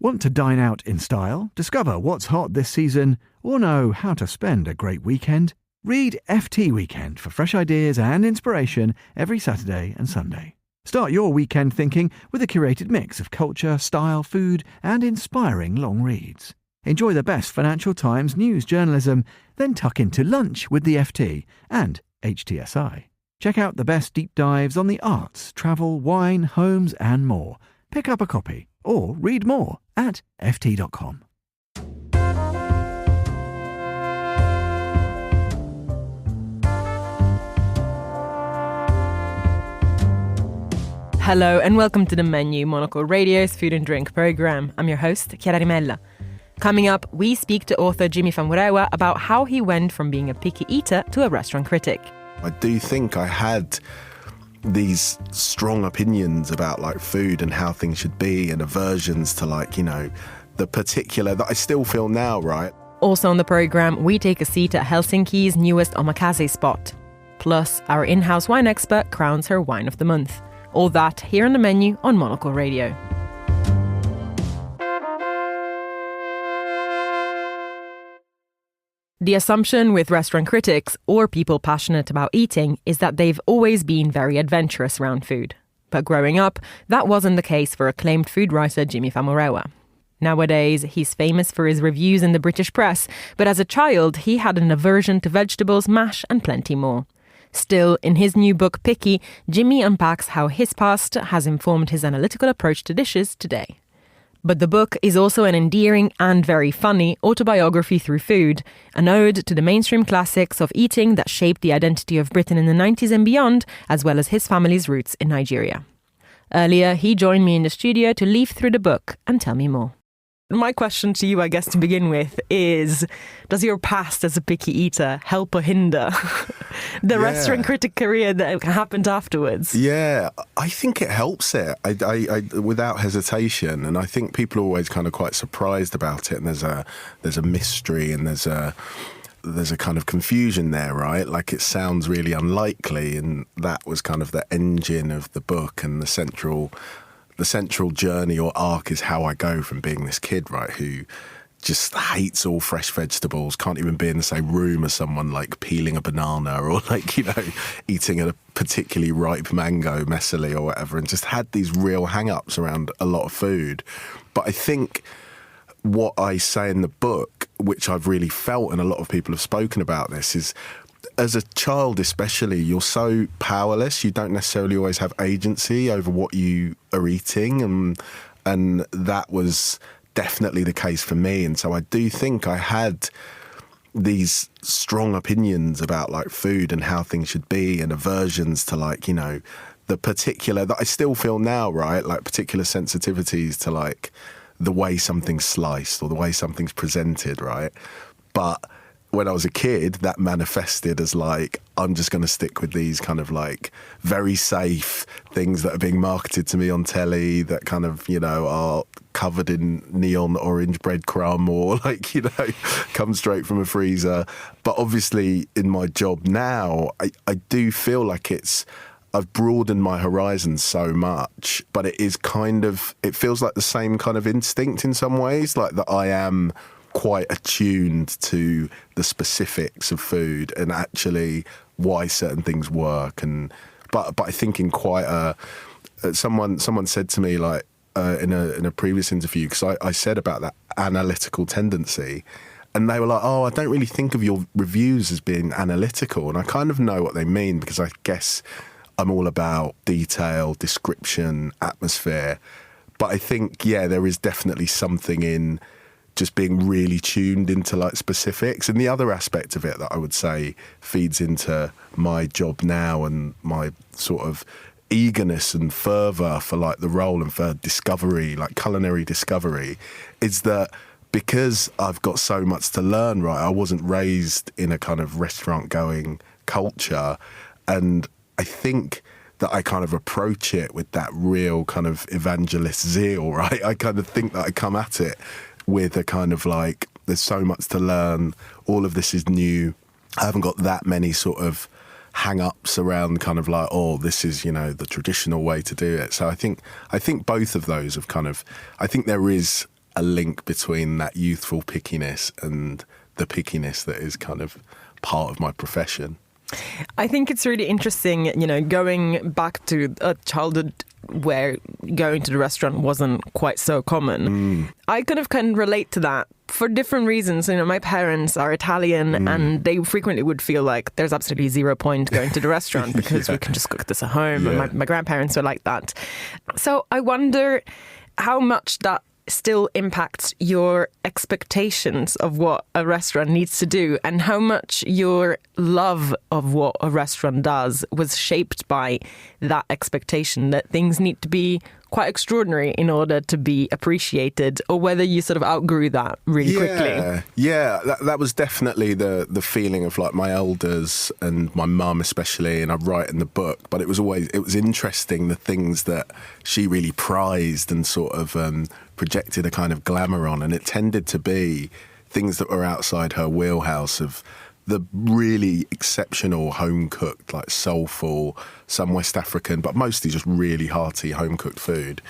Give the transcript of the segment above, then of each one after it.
Want to dine out in style, discover what's hot this season, or know how to spend a great weekend? Read FT Weekend for fresh ideas and inspiration every Saturday and Sunday. Start your weekend thinking with a curated mix of culture, style, food, and inspiring long reads. Enjoy the best Financial Times news journalism, then tuck into lunch with the FT and HTSI. Check out the best deep dives on the arts, travel, wine, homes, and more. Pick up a copy or read more at ft.com. Hello and welcome to The Menu, Monocle Radio's food and drink programme. I'm your host, Chiara Rimella. Coming up, we speak to author Jimi Famurewa about how he went from being a picky eater to a restaurant critic. I do think I had these strong opinions about like food and how things should be, and aversions to the particular that I still feel now, right? Also on the programme, we take a seat at Helsinki's newest omakase spot. Plus, our in-house wine expert crowns her wine of the month. All that here on The Menu on Monocle Radio. The assumption with restaurant critics, or people passionate about eating, is that they've always been very adventurous around food. But growing up, that wasn't the case for acclaimed food writer Jimi Famurewa. Nowadays, he's famous for his reviews in the British press, but as a child, he had an aversion to vegetables, mash, and plenty more. Still, in his new book, Picky, Jimi unpacks how his past has informed his analytical approach to dishes today. But the book is also an endearing and very funny autobiography through food, an ode to the mainstream classics of eating that shaped the identity of Britain in the 90s and beyond, as well as his family's roots in Nigeria. Earlier, he joined me in the studio to leaf through the book and tell me more. My question to you, I guess, to begin with, is does your past as a picky eater help or hinder the restaurant critic career that happened afterwards? Yeah, I think it helps it, I without hesitation. And I think people are always kind of quite surprised about it. And there's a mystery and there's a kind of confusion there, right? Like it sounds really unlikely. And that was kind of the engine of the book, and the central journey or arc is how I go from being this kid, right, who just hates all fresh vegetables, can't even be in the same room as someone like peeling a banana or eating a particularly ripe mango messily or whatever, and just had these real hang-ups around a lot of food. But I think what I say in the book, which I've really felt, and a lot of people have spoken about this, is as a child especially, you're so powerless. You don't necessarily always have agency over what you are eating, and that was definitely the case for me. And so I do think I had these strong opinions about like food and how things should be, and aversions to the particular that I still feel now, right? Like particular sensitivities to like the way something's sliced or the way something's presented, right? But when I was a kid, that manifested as like, I'm just going to stick with these kind of like very safe things that are being marketed to me on telly that kind of, are covered in neon orange breadcrumb or come straight from a freezer. But obviously in my job now, I do feel like I've broadened my horizons so much, but it feels like the same kind of instinct in some ways, like that I am quite attuned to the specifics of food and actually why certain things work. But I think in quite someone said to me in a previous interview, because I said about that analytical tendency, and they were like, oh, I don't really think of your reviews as being analytical. And I kind of know what they mean, because I guess I'm all about detail, description, atmosphere. But I think, there is definitely something in just being really tuned into like specifics. And the other aspect of it that I would say feeds into my job now and my sort of eagerness and fervour for like the role and for discovery, like culinary discovery, is that because I've got so much to learn, right? I wasn't raised in a kind of restaurant going culture, and I think that I kind of approach it with that real kind of evangelist zeal, right? I kind of think that I come at it with a kind of like, there's so much to learn, all of this is new. I haven't got that many sort of hang-ups around kind of like, oh, this is, the traditional way to do it. So I think both of those have kind of, I think there is a link between that youthful pickiness and the pickiness that is kind of part of my profession. I think it's really interesting, going back to a childhood where going to the restaurant wasn't quite so common. I kind of can relate to that for different reasons. My parents are Italian and they frequently would feel like there's absolutely 0 point going to the restaurant because we can just cook this at home. Yeah. And my grandparents were like that. So I wonder how much that still impacts your expectations of what a restaurant needs to do, and how much your love of what a restaurant does was shaped by that expectation that things need to be quite extraordinary in order to be appreciated, or whether you sort of outgrew that really quickly. Yeah, that was definitely the feeling of like my elders and my mum especially, and I write in the book, but it was interesting the things that she really prized and sort of projected a kind of glamour on, and it tended to be things that were outside her wheelhouse of the really exceptional home-cooked, like soulful, some West African, but mostly just really hearty home-cooked food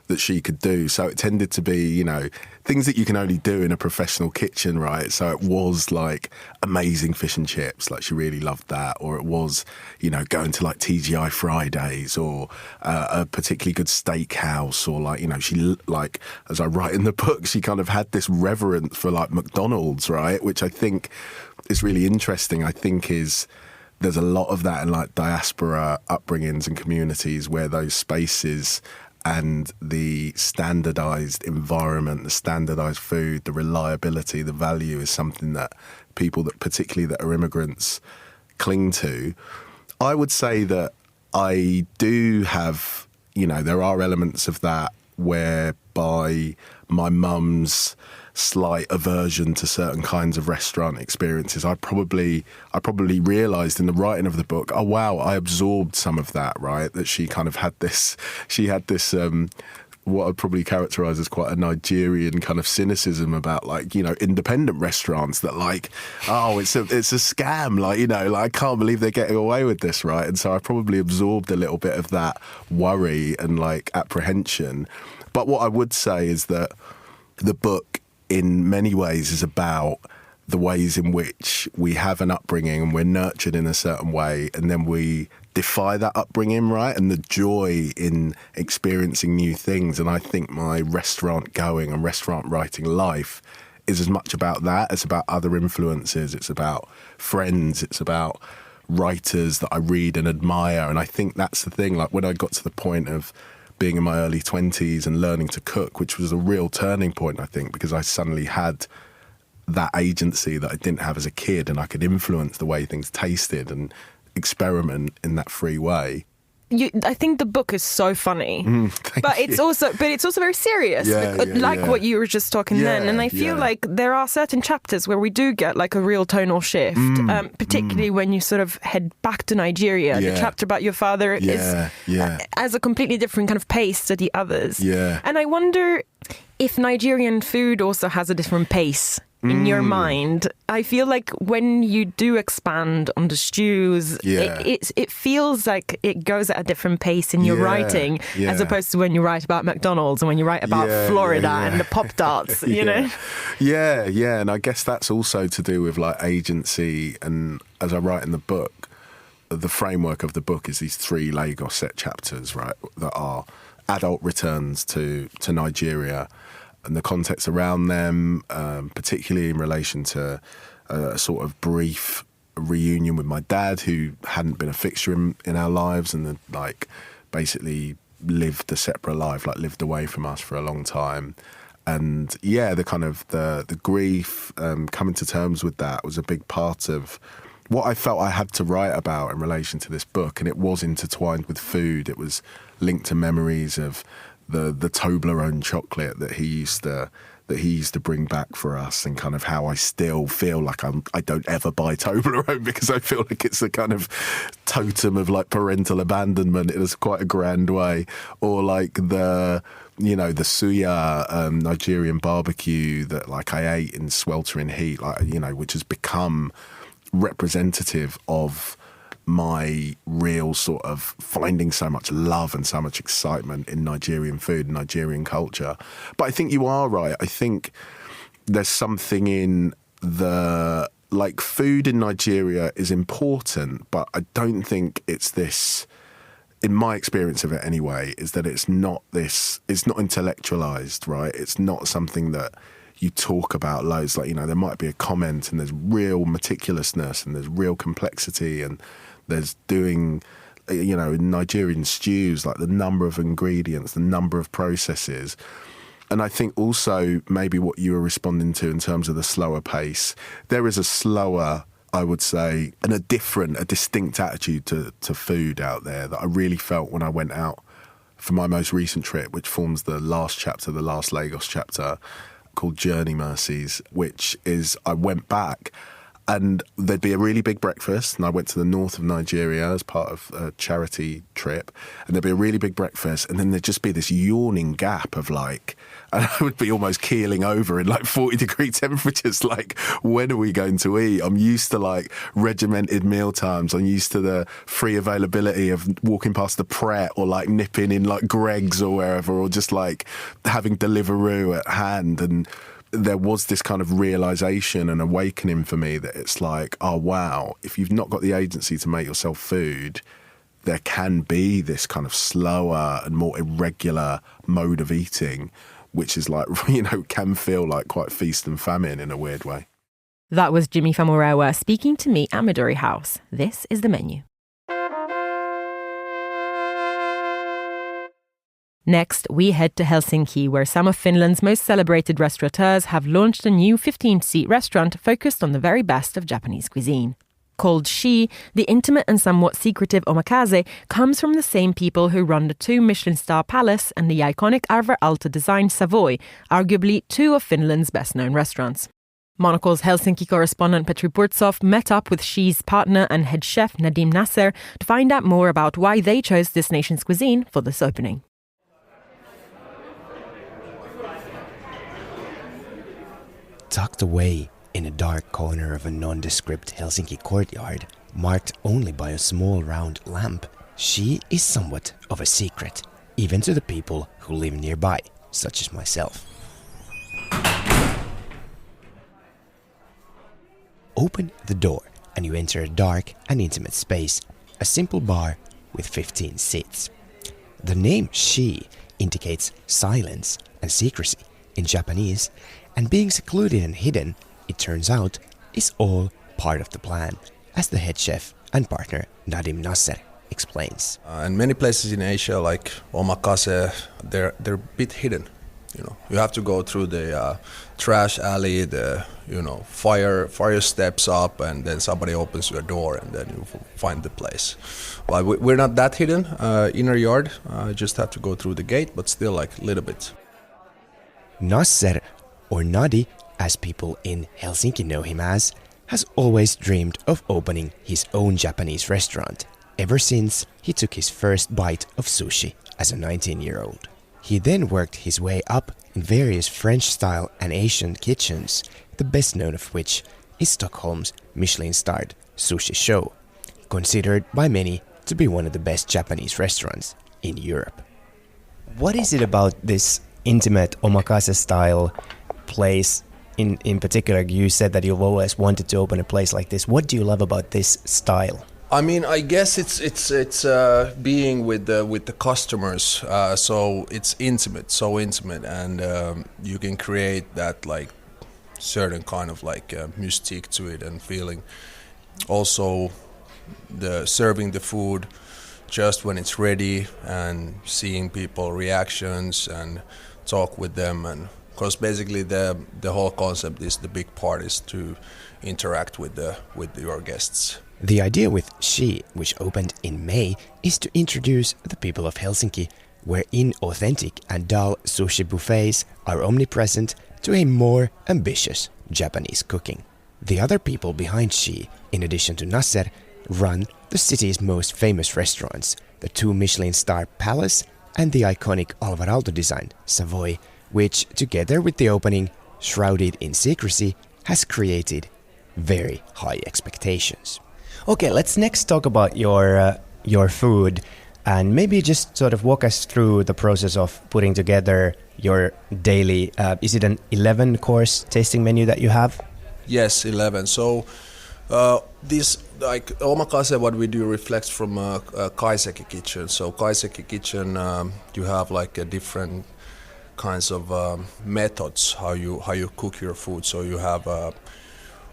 that she could do. So it tended to be, things that you can only do in a professional kitchen, right? So it was like amazing fish and chips, like she really loved that. Or it was, going to like TGI Fridays, or a particularly good steakhouse, or like, she, like, as I write in the book, she kind of had this reverence for like McDonald's, right? Which I think is really interesting. I think there's a lot of that in like diaspora upbringings and communities where those spaces and the standardized environment, the standardized food, the reliability, the value is something that people that particularly that are immigrants cling to. I would say that I do have, there are elements of that whereby my mum's slight aversion to certain kinds of restaurant experiences, I probably realised in the writing of the book, oh wow, I absorbed some of that, right? That she kind of had this, what I'd probably characterise as quite a Nigerian kind of cynicism about like, independent restaurants that like, oh, it's a scam, like, like I can't believe they're getting away with this, right? And so I probably absorbed a little bit of that worry and like apprehension. But what I would say is that the book in many ways is about the ways in which we have an upbringing and we're nurtured in a certain way, and then we defy that upbringing, right? And the joy in experiencing new things. And I think my restaurant going and restaurant writing life is as much about that. It's about other influences. It's about friends. It's about writers that I read and admire. And I think that's the thing. Like when I got to the point of being in my early 20s and learning to cook, which was a real turning point, I think, because I suddenly had that agency that I didn't have as a kid, and I could influence the way things tasted and experiment in that free way. I think the book is so funny, but it's also very serious, what you were just talking then. And I feel like there are certain chapters where we do get like a real tonal shift, particularly when you sort of head back to Nigeria. The chapter about your father has a completely different kind of pace to the others. And I wonder if Nigerian food also has a different pace in your mind. I feel like when you do expand on the stews, it feels like it goes at a different pace in your writing, as opposed to when you write about McDonald's and when you write about Florida and the Pop-Tarts, you know? Yeah, and I guess that's also to do with like agency. And as I write in the book, the framework of the book is these 3 Lagos set chapters, right, that are adult returns to Nigeria, and the context around them, particularly in relation to a sort of brief reunion with my dad, who hadn't been a fixture in our lives and like basically lived a separate life, like lived away from us for a long time. And the kind of the grief, coming to terms with that was a big part of what I felt I had to write about in relation to this book. And it was intertwined with food. It was linked to memories of the Toblerone chocolate that he used to bring back for us, and kind of how I still feel like I don't ever buy Toblerone because I feel like it's a kind of totem of like parental abandonment in quite a grand way. Or like the suya Nigerian barbecue that like I ate in sweltering heat, like, which has become representative of my real sort of finding so much love and so much excitement in Nigerian food and Nigerian culture. But I think you are right. I think there's something in like food in Nigeria is important, but I don't think it's this, in my experience of it anyway, is that it's not intellectualized, right? It's not something that you talk about loads. Like, there might be a comment and there's real meticulousness and there's real complexity, and there's doing, in Nigerian stews, like the number of ingredients, the number of processes. And I think also maybe what you were responding to in terms of the slower pace, there is a slower, I would say, and a distinct attitude to food out there that I really felt when I went out for my most recent trip, which forms the last Lagos chapter, called Journey Mercies, which is I went back and there'd be a really big breakfast, and I went to the north of Nigeria as part of a charity trip, and there'd be a really big breakfast, and then there'd just be this yawning gap of like, and I would be almost keeling over in like 40-degree temperatures, like, when are we going to eat? I'm used to like regimented meal times. I'm used to the free availability of walking past the Pret or like nipping in like Greg's or wherever, or just like having Deliveroo at hand. And there was this kind of realization and awakening for me that it's like, oh, wow, if you've not got the agency to make yourself food, there can be this kind of slower and more irregular mode of eating, which is like, can feel like quite feast and famine in a weird way. That was Jimi Famurewa speaking to me at Midori House. This is the menu. Next, we head to Helsinki, where some of Finland's most celebrated restaurateurs have launched a new 15-seat restaurant focused on the very best of Japanese cuisine. Called She, the intimate and somewhat secretive omakase comes from the same people who run the 2 Michelin star Palace and the iconic Arvar Aalto designed Savoy, arguably 2 of Finland's best-known restaurants. Monocle's Helsinki correspondent Petri Burtsov met up with She's partner and head chef Nadim Nasser to find out more about why they chose this nation's cuisine for this opening. Tucked away in a dark corner of a nondescript Helsinki courtyard, marked only by a small round lamp, She is somewhat of a secret, even to the people who live nearby, such as myself. Open the door and you enter a dark and intimate space, a simple bar with 15 seats. The name She indicates silence and secrecy in Japanese, and being secluded and hidden, it turns out, is all part of the plan, as the head chef and partner Nadim Nasser explains. In many places in Asia, like omakase, they're a bit hidden. You have to go through the trash alley, the fire steps up, and then somebody opens your door, and then you find the place. Well, we're not that hidden. Inner yard, just have to go through the gate, but still like a little bit. Nasser, or Nadi, as people in Helsinki know him as, has always dreamed of opening his own Japanese restaurant, ever since he took his first bite of sushi as a 19-year-old. He then worked his way up in various French-style and Asian kitchens, the best known of which is Stockholm's Michelin-starred Sushi Show, considered by many to be one of the best Japanese restaurants in Europe. What is it about this intimate omakase-style place in particular? You said that you've always wanted to open a place like this. What do you love about this style? I mean, I guess it's being with the customers, so it's so intimate, and you can create that like certain kind of like mystique to it and feeling. Also, the serving the food just when it's ready and seeing people reactions and talk with them, and because basically the whole concept is the big part is to interact with your guests. The idea with She, which opened in May, is to introduce the people of Helsinki, where inauthentic and dull sushi buffets are omnipresent, to a more ambitious Japanese cooking. The other people behind She, in addition to Nasser, run the city's most famous restaurants, the 2 Michelin-star Palace and the iconic Alvar Aalto designed Savoy, which, together with the opening, shrouded in secrecy, has created very high expectations. Okay, let's next talk about your food, and maybe just sort of walk us through the process of putting together your daily. Is it an 11-course tasting menu that you have? Yes, 11. So this like omakase, what we do reflects from a kaiseki kitchen. So kaiseki kitchen, you have like a different kinds of methods how you cook your food. So you have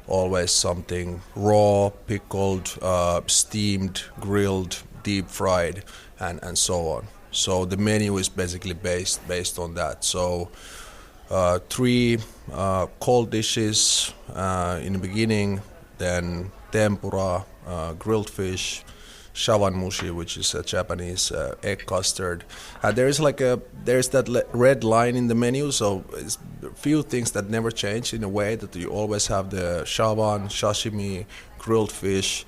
always something raw, pickled, steamed, grilled, deep fried, and so on. So the menu is basically based on that. So 3 cold dishes in the beginning, then tempura, grilled fish, shawanmushi, which is a Japanese egg custard. There's that red line in the menu, so it's a few things that never change in a way that you always have the shawan, sashimi, grilled fish,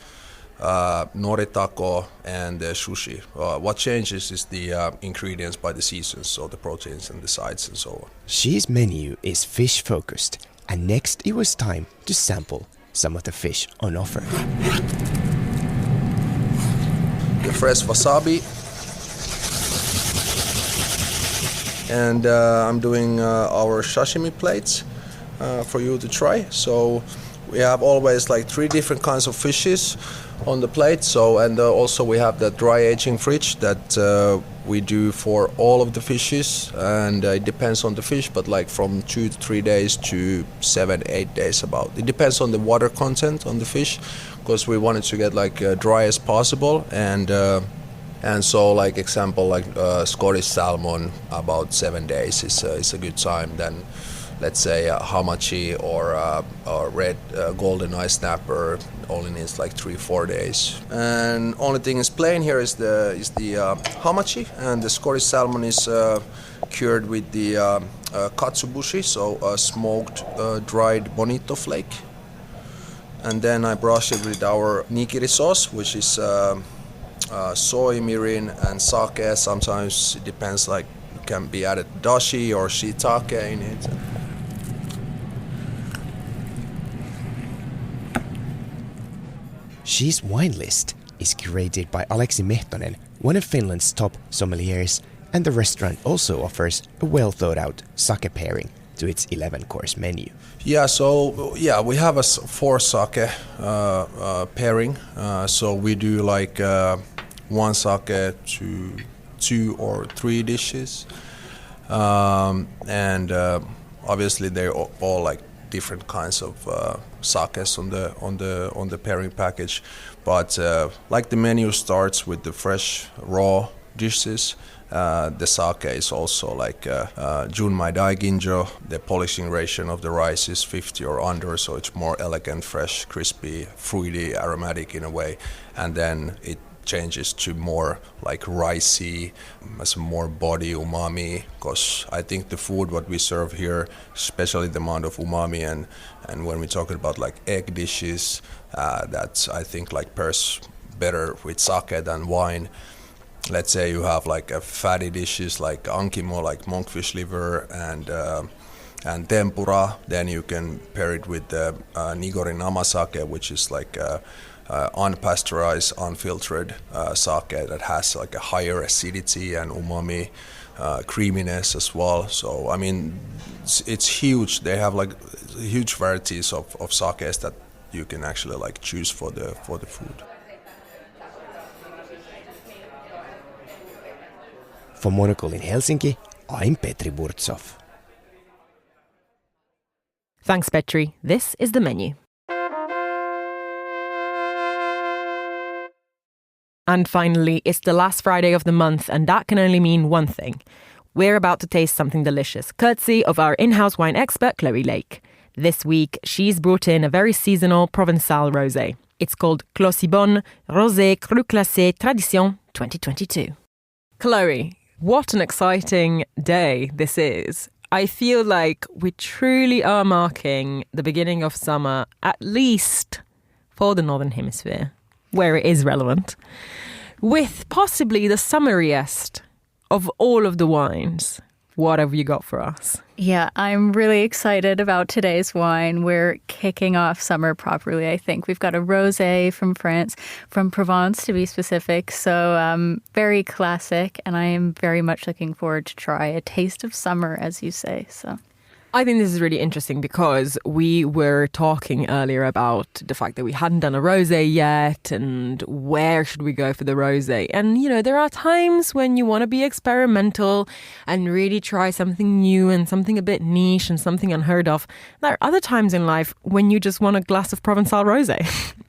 noritako, and the sushi. What changes is the ingredients by the seasons, so the proteins and the sides and so on. She's menu is fish focused, and next it was time to sample some of the fish on offer. The fresh wasabi, and I'm doing our sashimi plates for you to try. So we have always like 3 different kinds of fishes on the plate. So and also we have the dry aging fridge that we do for all of the fishes, and it depends on the fish, but like from 2 to 3 days to 7-8 days about. It depends on the water content on the fish, because we wanted to get like dry as possible, and so like example like Scottish salmon about 7 days is a good time. Then let's say hamachi or red golden eye snapper only needs like 3-4 days. And only thing is plain here is the hamachi, and the Scottish salmon is cured with the katsubushi, so a smoked dried bonito flake. And then I brush it with our nigiri sauce, which is soy, mirin, and sake. Sometimes it depends, like it can be added dashi or shiitake in it. She's wine list is curated by Aleksi Mehtonen, one of Finland's top sommeliers, and the restaurant also offers a well-thought-out sake pairing to its 11-course menu. Yeah, so we have a 4 sake pairing. So we do like 1 sake to 2 or 3 dishes, and obviously they're all like different kinds of sakes on the pairing package. But like the menu starts with the fresh raw dishes. The sake is also like Junmai Daiginjo. The polishing ratio of the rice is 50 or under, so it's more elegant, fresh, crispy, fruity, aromatic in a way. And then it changes to more like ricey, as more body umami, because I think the food what we serve here, especially the amount of umami and when we're talking about like egg dishes, that's I think like pairs better with sake than wine. Let's say you have like a fatty dishes like ankimo, like monkfish liver, and tempura. Then you can pair it with the nigori namasake, which is like unpasteurized, unfiltered sake that has like a higher acidity and umami, creaminess as well. So I mean, it's huge. They have like huge varieties of sakes that you can actually like choose for the food. For Monocle in Helsinki, I'm Petri Burtsov. Thanks, Petri. This is the menu. And finally, it's the last Friday of the month, and that can only mean one thing. We're about to taste something delicious, courtesy of our in-house wine expert, Chloe Lake. This week, she's brought in a very seasonal Provençal rosé. It's called Clos-y-Bon Rosé Cru Classé Tradition 2022. Chloe, what an exciting day this is. I feel like we truly are marking the beginning of summer, at least for the Northern Hemisphere, where it is relevant, with possibly the summariest of all of the wines. what have you got for us? Yeah, I'm really excited about today's wine. We're kicking off summer properly, I think. We've got a rosé from France, from Provence to be specific. So very classic, and I am very much looking forward to try a taste of summer, as you say. So I think this is really interesting because we were talking earlier about the fact that we hadn't done a rosé yet and where should we go for the rosé. And, you know, there are times when you want to be experimental and really try something new and something a bit niche and something unheard of. There are other times in life when you just want a glass of Provençal rosé.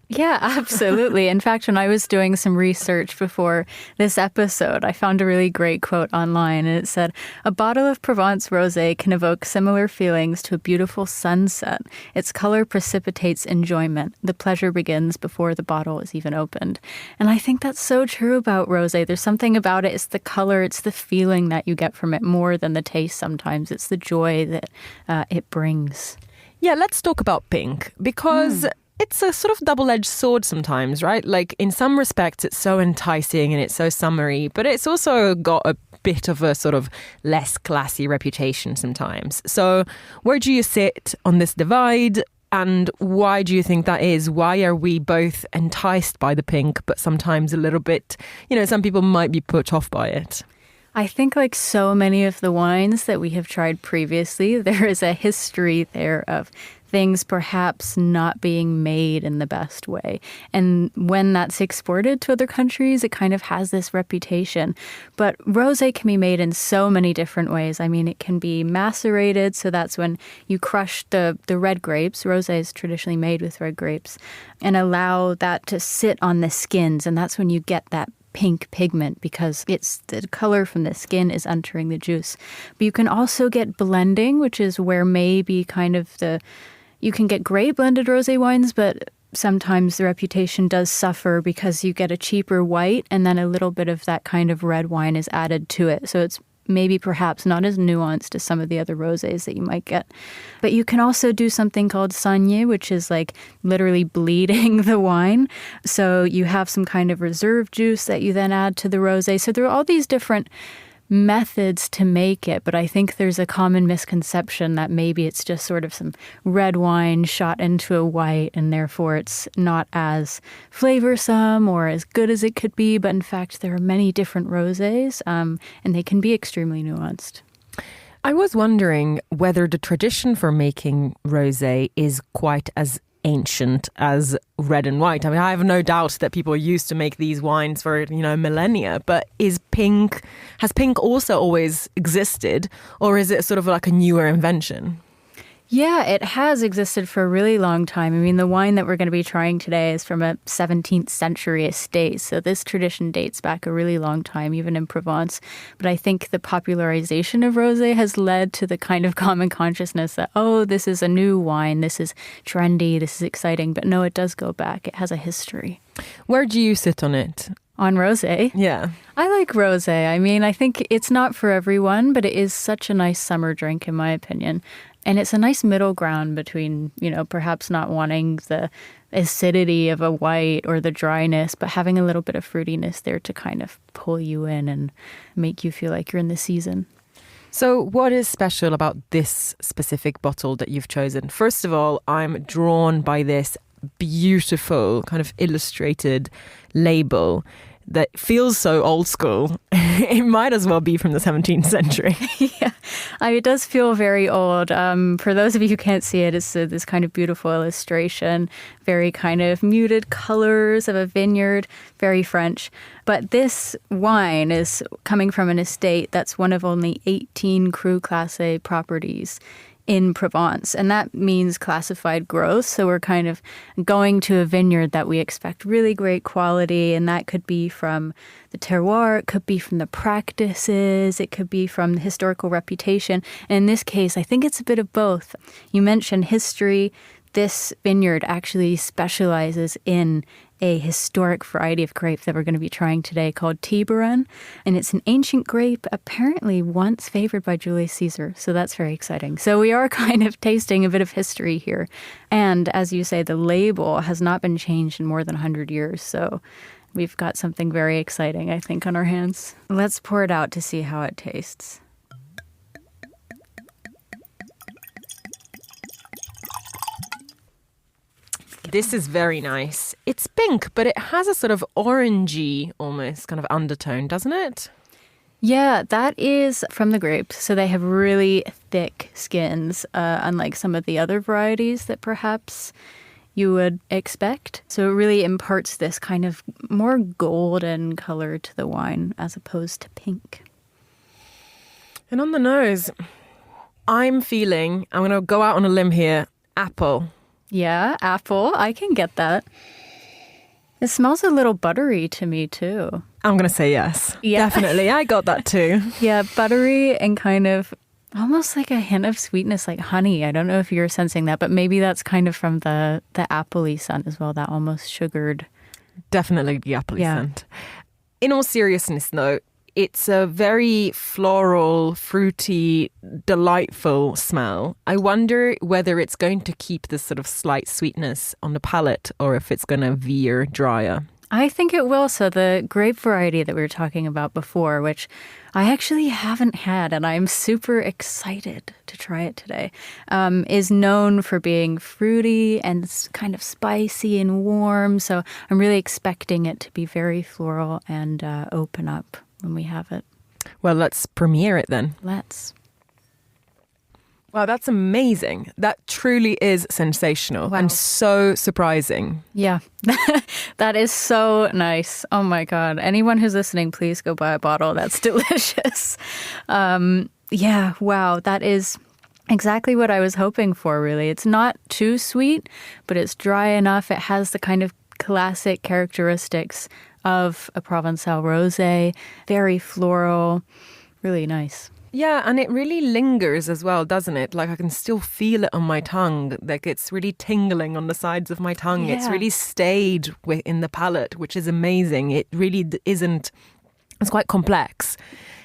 yeah, absolutely. In fact, when I was doing some research before this episode, I found a really great quote online, and it said, "A bottle of Provence rosé can evoke similar feelings to a beautiful sunset. Its color precipitates enjoyment. The pleasure begins before the bottle is even opened." And I think that's so true about rosé. There's something about it. It's the color. It's the feeling that you get from it more than the taste sometimes. It's the joy that it brings. Yeah, let's talk about pink because it's a sort of double-edged sword sometimes, right? Like in some respects, it's so enticing and it's so summery, but it's also got a bit of a sort of less classy reputation sometimes. So where do you sit on this divide? And why do you think that is? Why are we both enticed by the pink, but sometimes a little bit, you know, some people might be put off by it? I think like so many of the wines that we have tried previously, there is a history there of things perhaps not being made in the best way. And when that's exported to other countries, it kind of has this reputation. But rosé can be made in so many different ways. I mean, it can be macerated, so that's when you crush the red grapes. Rosé is traditionally made with red grapes, and allow that to sit on the skins, and that's when you get that pink pigment because it's the color from the skin is entering the juice. But you can also get blending, which is where maybe kind of you can get great blended rosé wines, but sometimes the reputation does suffer because you get a cheaper white and then a little bit of that kind of red wine is added to it. So it's maybe perhaps not as nuanced as some of the other rosés that you might get. But you can also do something called saigner, which is like literally bleeding the wine. So you have some kind of reserve juice that you then add to the rosé. So there are all these different methods to make it, but I think there's a common misconception that maybe it's just sort of some red wine shot into a white and therefore it's not as flavorsome or as good as it could be. But in fact, there are many different rosés and they can be extremely nuanced. I was wondering whether the tradition for making rosé is quite as ancient as red and white. I mean, I have no doubt that people used to make these wines for, you know, millennia, but has pink also always existed, or is it sort of like a newer invention? Yeah, it has existed for a really long time. I mean, the wine that we're going to be trying today is from a 17th century estate. So this tradition dates back a really long time, even in Provence. But I think the popularization of rosé has led to the kind of common consciousness that, oh, this is a new wine, this is trendy, this is exciting. But no, it does go back. It has a history. Where do you sit on it? On rosé? Yeah. I like rosé. I mean, I think it's not for everyone, but it is such a nice summer drink, in my opinion. And it's a nice middle ground between, you know, perhaps not wanting the acidity of a white or the dryness, but having a little bit of fruitiness there to kind of pull you in and make you feel like you're in the season. So what is special about this specific bottle that you've chosen? First of all, I'm drawn by this beautiful kind of illustrated label that feels so old school. It might as well be from the 17th century. Yeah, it does feel very old. For those of you who can't see it, it's this kind of beautiful illustration, very kind of muted colors of a vineyard, very French. But this wine is coming from an estate that's one of only 18 Cru Classé properties in Provence, and that means classified growth. So we're kind of going to a vineyard that we expect really great quality, and that could be from the terroir, it could be from the practices, it could be from the historical reputation. And in this case, I think it's a bit of both. You mentioned history. This vineyard actually specializes in a historic variety of grape that we're going to be trying today called Tiburon. And it's an ancient grape, apparently once favored by Julius Caesar. So that's very exciting. So we are kind of tasting a bit of history here. And as you say, the label has not been changed in more than 100 years. So we've got something very exciting, I think, on our hands. Let's pour it out to see how it tastes. This is very nice. It's pink, but it has a sort of orangey almost kind of undertone, doesn't it? Yeah, that is from the grapes. So they have really thick skins, unlike some of the other varieties that perhaps you would expect. So it really imparts this kind of more golden color to the wine as opposed to pink. And on the nose, I'm going to go out on a limb here, apple. Yeah, apple. I can get that. It smells a little buttery to me too. I'm going to say yes. Yeah. Definitely. I got that too. Yeah, buttery and kind of almost like a hint of sweetness, like honey. I don't know if you're sensing that, but maybe that's kind of from the apple-y scent as well, that almost sugared. Definitely the apple-y scent. In all seriousness though, it's a very floral, fruity, delightful smell. I wonder whether it's going to keep this sort of slight sweetness on the palate or if it's going to veer drier. I think it will. So the grape variety that we were talking about before, which I actually haven't had, and I'm super excited to try it today, is known for being fruity and kind of spicy and warm. So I'm really expecting it to be very floral and open up when we have it. Well, let's premiere it then. Let's. Wow, that's amazing. That truly is sensational and so surprising. Yeah, that is so nice. Oh my God. Anyone who's listening, please go buy a bottle. That's delicious. Yeah, wow. That is exactly what I was hoping for, really. It's not too sweet, but it's dry enough. It has the kind of classic characteristics of a Provençal rosé. Very floral, really nice. Yeah, and it really lingers as well, doesn't it? Like I can still feel it on my tongue. Like it's really tingling on the sides of my tongue. Yeah. It's really stayed in the palate, which is amazing. It really isn't. It's quite complex.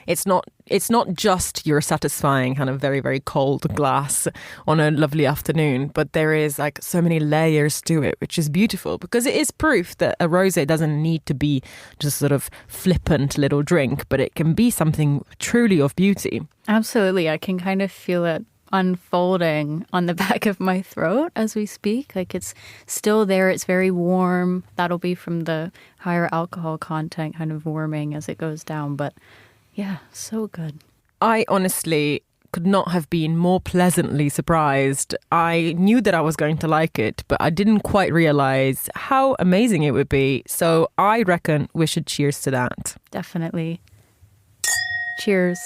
It's not just your satisfying kind of very, very cold glass on a lovely afternoon, but there is like so many layers to it, which is beautiful because it is proof that a rosé doesn't need to be just sort of flippant little drink, but it can be something truly of beauty. Absolutely. I can kind of feel it unfolding on the back of my throat as we speak. Like it's still there. It's very warm. That'll be from the higher alcohol content kind of warming as it goes down. But yeah, so good. I honestly could not have been more pleasantly surprised. I knew that I was going to like it, but I didn't quite realize how amazing it would be. So I reckon we should cheers to that. Definitely. Cheers.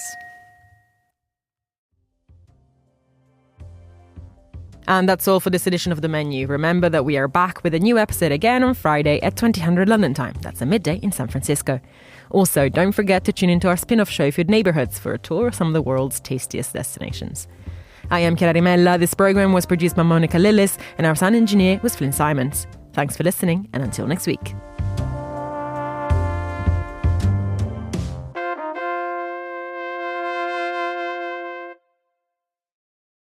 And that's all for this edition of The Menu. Remember that we are back with a new episode again on Friday at 2000 London time. That's a midday in San Francisco. Also, don't forget to tune into our spin-off show Food Neighborhoods for a tour of some of the world's tastiest destinations. I am Chiara Rimella. This program was produced by Monica Lillis and our sound engineer was Flynn Simons. Thanks for listening and until next week.